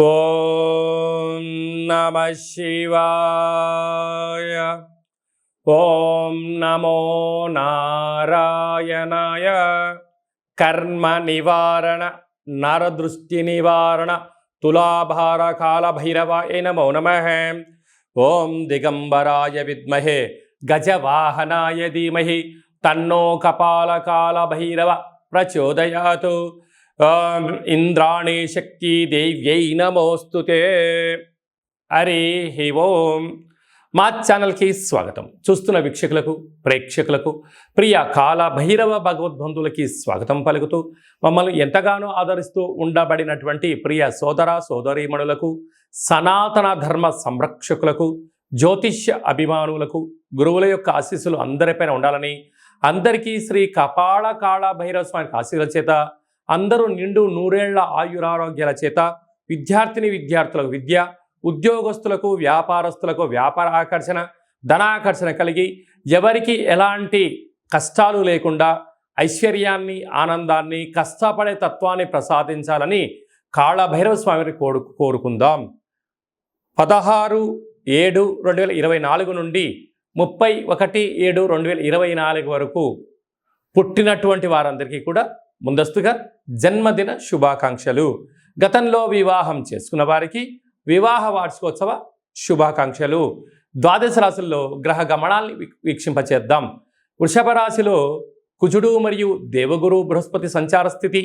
ఓం నమః శివాయ. ఓం నమో నారాయణాయ. కర్మ నివారణ నరదృష్టి నివారణ తులాభార కాల భైరవాయ నమో నమః. ఓం దిగంబరాయ విద్మహే గజవాహనాయ ధీమహి తన్నో కపాల కాల భైరవ ప్రచోదయాతు. ఓం ఇంద్రాణి శక్తి దేవ్యై నమోస్తుతే. హరి ఓం. మా ఛానల్కి స్వాగతం. చూస్తున్న వీక్షకులకు ప్రేక్షకులకు ప్రియ కాల భైరవ భగవద్బంధులకి స్వాగతం పలుకుతూ మమ్మల్ని ఎంతగానో ఆదరిస్తూ ఉండబడినటువంటి ప్రియ సోదర సోదరీమణులకు, సనాతన ధర్మ సంరక్షకులకు, జ్యోతిష్య అభిమానులకు గురువుల యొక్క ఆశీస్సులు అందరిపైన ఉండాలని, అందరికీ శ్రీ కపాల కాళ భైరవ స్వామి ఆశీస్సుల చేత అందరూ నిండు నూరేళ్ల ఆయురారోగ్యాల చేత విద్యార్థులకు విద్య, ఉద్యోగస్తులకు వ్యాపారస్తులకు వ్యాపార ఆకర్షణ, ధనాకర్షణ కలిగి ఎవరికి ఎలాంటి కష్టాలు లేకుండా ఐశ్వర్యాన్ని, ఆనందాన్ని, కష్టపడే తత్వాన్ని ప్రసాదించాలని కాళభైరవ స్వామిని కోరుకుందాం. 16/7/2024 నుండి 31/7/2024 వరకు పుట్టినటువంటి వారందరికీ కూడా ముందస్తుగా జన్మదిన శుభాకాంక్షలు. గతంలో వివాహం చేసుకున్న వారికి వివాహ వార్షికోత్సవ శుభాకాంక్షలు. ద్వాదశ రాశుల్లో గ్రహ గమనాల్ని వీక్షింపచేద్దాం. వృషభ రాశిలో కుజుడు మరియు దేవగురు బృహస్పతి సంచార స్థితి,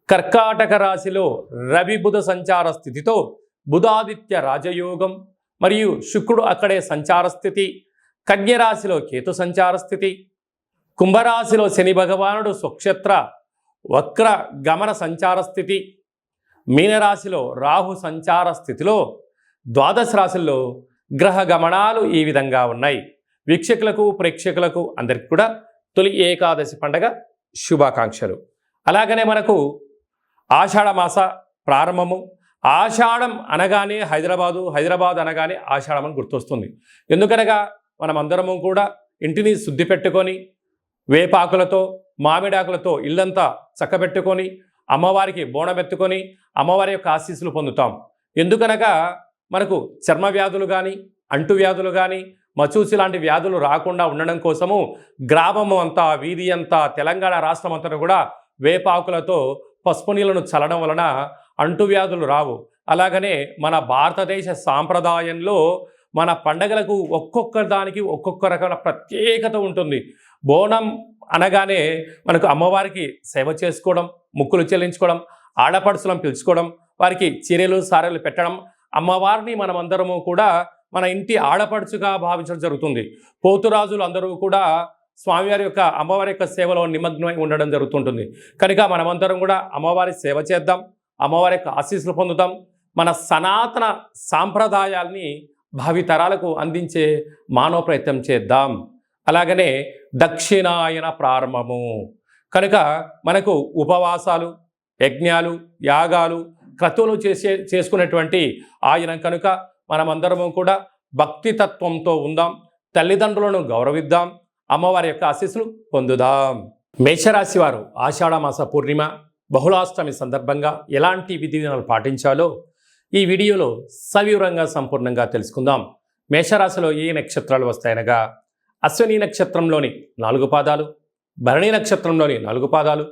కర్కాటక రాశిలో రవి బుధ సంచార స్థితితో బుధాదిత్య రాజయోగం మరియు శుక్రుడు అక్కడే సంచార స్థితి, కన్యరాశిలో కేతు సంచార స్థితి, కుంభరాశిలో శని భగవానుడు స్వక్షేత్ర వక్ర గమన సంచార స్థితి, మీనరాశిలో రాహు సంచార స్థితిలో ద్వాదశ రాశుల్లో గ్రహ గమనాలు ఈ విధంగా ఉన్నాయి. వీక్షకులకు ప్రేక్షకులకు అందరికీ కూడా తొలి ఏకాదశి పండగ శుభాకాంక్షలు. అలాగనే మనకు ఆషాఢ మాస ప్రారంభము. ఆషాఢం అనగానే హైదరాబాద్ అనగానే ఆషాఢం అని గుర్తొస్తుంది. ఎందుకనగా మనమందరము కూడా ఇంటిని శుద్ధి పెట్టుకొని వేపాకులతో మామిడాకులతో ఇల్లంతా చక్కబెట్టుకొని అమ్మవారికి బోనమెత్తుకొని అమ్మవారి యొక్క ఆశీస్సులు పొందుతాం. ఎందుకనగా మనకు చర్మ వ్యాధులు కానీ, అంటువ్యాధులు కానీ, మచూసి లాంటి వ్యాధులు రాకుండా ఉండడం కోసము గ్రామము అంతా, వీధి అంతా, తెలంగాణ రాష్ట్రం అంతా కూడా వేపాకులతో పసుపు నీళ్లను చల్లడం వలన అంటువ్యాధులు రావు. అలాగనే మన భారతదేశ సాంప్రదాయంలో మన పండగలకు ఒక్కొక్క దానికి ఒక్కొక్క రకమైన ప్రత్యేకత ఉంటుంది. బోనం అనగానే మనకు అమ్మవారికి సేవ చేసుకోవడం, ముక్కులు చెల్లించుకోవడం, ఆడపడుచులను పిలుచుకోవడం, వారికి చీరలు సారెలు పెట్టడం, అమ్మవారిని మనమందరము కూడా మన ఇంటి ఆడపడుచుగా భావించడం జరుగుతుంది. పోతురాజులు అందరూ కూడా స్వామివారి యొక్క అమ్మవారి యొక్క సేవలో నిమగ్నమై ఉండడం జరుగుతుంటుంది. కనుక మనమందరం కూడా అమ్మవారి సేవ చేద్దాం, అమ్మవారి యొక్క ఆశీస్సులు పొందుతాం, మన సనాతన సాంప్రదాయాల్ని భావితరాలకు అందించే మానవ ప్రయత్నం చేద్దాం. అలాగనే దక్షిణాయన ప్రారంభము కనుక మనకు ఉపవాసాలు, యజ్ఞాలు, యాగాలు, క్రతువులు చేసుకునేటువంటి ఆయనం కనుక మనమందరము కూడా భక్తి తత్వంతో ఉందాం, తల్లిదండ్రులను గౌరవిద్దాం, అమ్మవారి యొక్క ఆశీస్సులు పొందుదాం. మేషరాశి వారు ఆషాఢమాస పూర్ణిమ బహుళాష్టమి సందర్భంగా ఎలాంటి విధి విధానాలు పాటించాలో ఈ వీడియోలో సవివరంగా సంపూర్ణంగా తెలుసుకుందాం. మేషరాశిలో ఏ నక్షత్రాలు వస్తాయనగా అశ్విని నక్షత్రంలోని 4 పాదాలు, భరణి నక్షత్రంలోని 4 పాదాలు,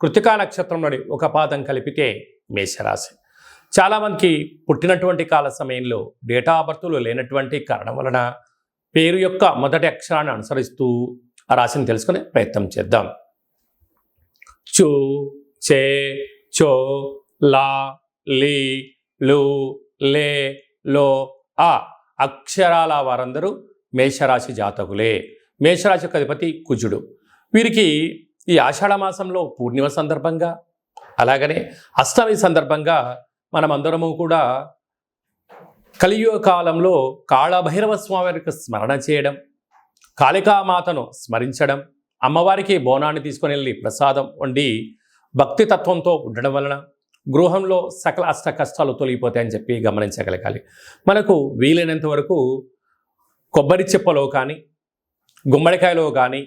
కృతికా నక్షత్రంలోని 1 పాదం కలిపితే మేషరాశి. చాలామందికి పుట్టినటువంటి కాల సమయంలో డేటా ఆఫ్ బర్త్లు లేనటువంటి కారణం వలన పేరు యొక్క మొదటి అక్షరాన్ని అనుసరిస్తూ ఆ రాశిని తెలుసుకునే ప్రయత్నం చేద్దాం. చు, చే, చో, లా, లీ, లు, లే, లో, ఆ అక్షరాల వారందరూ మేషరాశి జాతకులే. మేషరాశి యొక్క అధిపతి కుజుడు. వీరికి ఈ ఆషాఢ మాసంలో పూర్ణిమ సందర్భంగా, అలాగనే అష్టమి సందర్భంగా మనమందరము కూడా కలియుగ కాలంలో కాళభైరవ స్వామి వారికి స్మరణ చేయడం, కాళికామాతను స్మరించడం, అమ్మవారికి బోనాన్ని తీసుకొని వెళ్ళి ప్రసాదం వండి భక్తి తత్వంతో ఉండడం వలన గృహంలో సకల అష్ట కష్టాలు తొలగిపోతాయని చెప్పి గమనించగలగాలి. మనకు వీలైనంత వరకు కొబ్బరి చెప్పలో కానీ, గుమ్మడికాయలో కానీ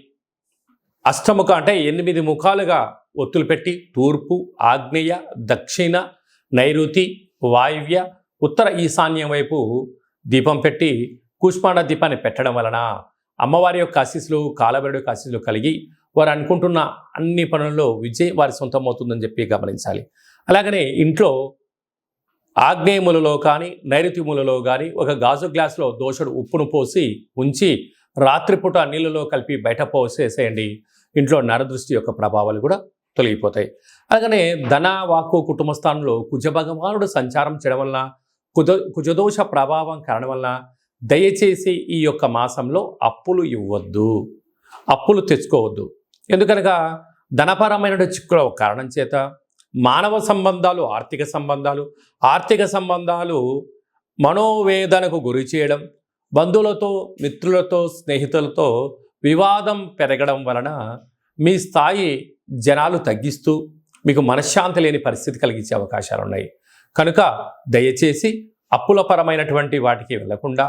అష్టముఖ అంటే 8 ముఖాలుగా ఒత్తులు పెట్టి తూర్పు, ఆగ్నేయ, దక్షిణ, నైరుతి, వాయువ్య ఉత్తర ఈశాన్యం వైపు దీపం పెట్టి కూష్మాండ దీపాన్ని పెట్టడం వలన అమ్మవారి యొక్క ఆశీస్సులు, కాలభైరవుడి యొక్క ఆశీస్సులు కలిగి వారు అనుకుంటున్న అన్ని పనుల్లో విజయం వారి సొంతం అవుతుందని చెప్పి గమనించాలి. అలాగనే ఇంట్లో ఆగ్నేయములలో కానీ నైరుతిములలో కానీ ఒక గాజు గ్లాసులో దోషుడు ఉప్పును పోసి ఉంచి రాత్రిపూట నీళ్ళలో కలిపి బయట పోసేసేయండి. ఇంట్లో నరదృష్టి యొక్క ప్రభావాలు కూడా తొలగిపోతాయి. అలాగనే ధన, వాక్కు, కుటుంబ స్థానంలో కుజ భగవానుడు సంచారం చేయడం వలన కుజదోష ప్రభావం కారణం వలన దయచేసి ఈ యొక్క మాసంలో అప్పులు ఇవ్వద్దు, అప్పులు తెచ్చుకోవద్దు. ఎందుకనగా ధనపరమైన చిక్కుల కారణం చేత మానవ సంబంధాలు, ఆర్థిక సంబంధాలు మనోవేదనకు గురి చేయడం, బంధువులతో, మిత్రులతో, స్నేహితులతో వివాదం పెరగడం వలన మీ స్థాయి జనాలు తగ్గిస్తూ మీకు మనశ్శాంతి లేని పరిస్థితి కలిగించే అవకాశాలు ఉన్నాయి. కనుక దయచేసి అప్పులపరమైనటువంటి వాటికి వెళ్లకుండా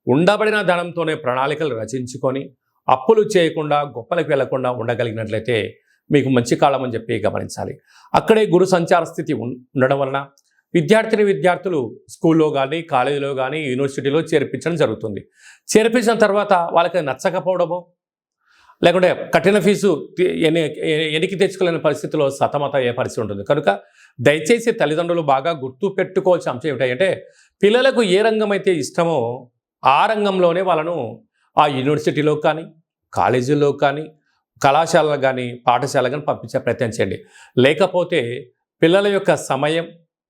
ఉండబడిన ధనంతోనే ప్రణాళికలు రచించుకొని అప్పులు చేయకుండా గొప్పలకు వెళ్లకుండా ఉండగలిగినట్లయితే మీకు మంచి కాలం అని చెప్పి గమనించాలి. అక్కడే గురు సంచార స్థితి ఉండడం వలన విద్యార్థులు స్కూల్లో కానీ, కాలేజీలో కానీ, యూనివర్సిటీలో చేర్పించడం జరుగుతుంది. చేర్పించిన తర్వాత వాళ్ళకి నచ్చకపోవడమో లేకుంటే కఠిన ఫీజు ఎనికి తెచ్చుకోలేని పరిస్థితిలో సతమత ఏ పరిస్థితి ఉంటుంది. కనుక దయచేసి తల్లిదండ్రులు బాగా గుర్తు పెట్టుకోవాల్సిన అంశం ఏమిటంటే పిల్లలకు ఏ రంగం అయితే ఇష్టమో ఆ రంగంలోనే వాళ్ళను ఆ యూనివర్సిటీలో కానీ, కాలేజీల్లో కానీ, కళాశాలలో కానీ, పాఠశాల కానీ పంపించే ప్రయత్నం చేయండి. లేకపోతే పిల్లల యొక్క సమయం,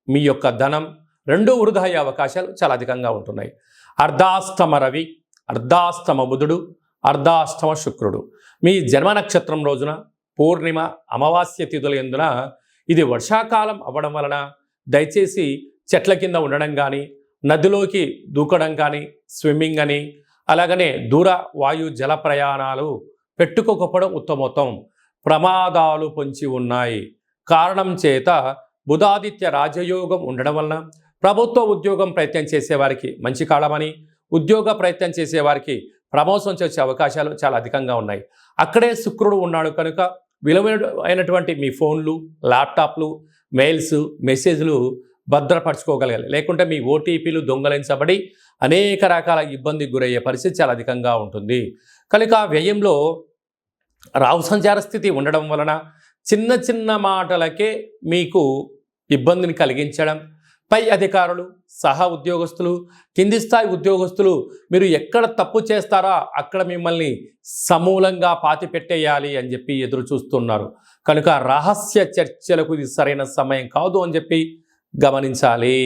మీ యొక్క ధనం రెండూ వృధా అయ్యే అవకాశాలు చాలా అధికంగా ఉంటున్నాయి. అర్ధాష్టమ రవి, అర్ధాష్టమ బుధుడు, అర్ధాష్టమ శుక్రుడు మీ జన్మ నక్షత్రం రోజున పూర్ణిమ, అమావాస్య తిథుల యందున ఇది వర్షాకాలం అవ్వడం వలన దయచేసి చెట్ల కింద ఉండడం కానీ, నదిలోకి దూకడం కానీ, స్విమ్మింగ్ అని, అలాగనే దూర వాయు జల ప్రయాణాలు పెట్టుకోకపోవడం ఉత్తమోత్తం. ప్రమాదాలు పొంచి ఉన్నాయి. కారణం చేత బుధాదిత్య రాజయోగం ఉండడం వలన ప్రభుత్వ ఉద్యోగం ప్రయత్నం చేసేవారికి మంచి కాలమని, ఉద్యోగ ప్రయత్నం చేసేవారికి ప్రమోషన్ వచ్చే అవకాశాలు చాలా అధికంగా ఉన్నాయి. అక్కడే శుక్రుడు ఉన్నాడు కనుక విలువైనటువంటి మీ ఫోన్లు, ల్యాప్టాప్లు, మెయిల్స్, మెసేజ్లు భద్రపరచుకోగలగాలి. లేకుంటే మీ ఓటీపీలు దొంగలించబడి అనేక రకాల ఇబ్బందికి గురయ్యే పరిస్థితి చాలా అధికంగా ఉంటుంది. కనుక వ్యయంలో రాహు సంచార స్థితి ఉండడం వలన చిన్న చిన్న మాటలకే మీకు ఇబ్బందిని కలిగించడం, పై అధికారులు, సహా ఉద్యోగస్తులు, కింది స్థాయి ఉద్యోగస్తులు మీరు ఎక్కడ తప్పు చేస్తారా అక్కడ మిమ్మల్ని సమూలంగా పాతిపెట్టేయాలి అని చెప్పి ఎదురు చూస్తున్నారు. కనుక రహస్య చర్చలకు ఇది సరైన సమయం కాదు అని చెప్పి గమనించాలి.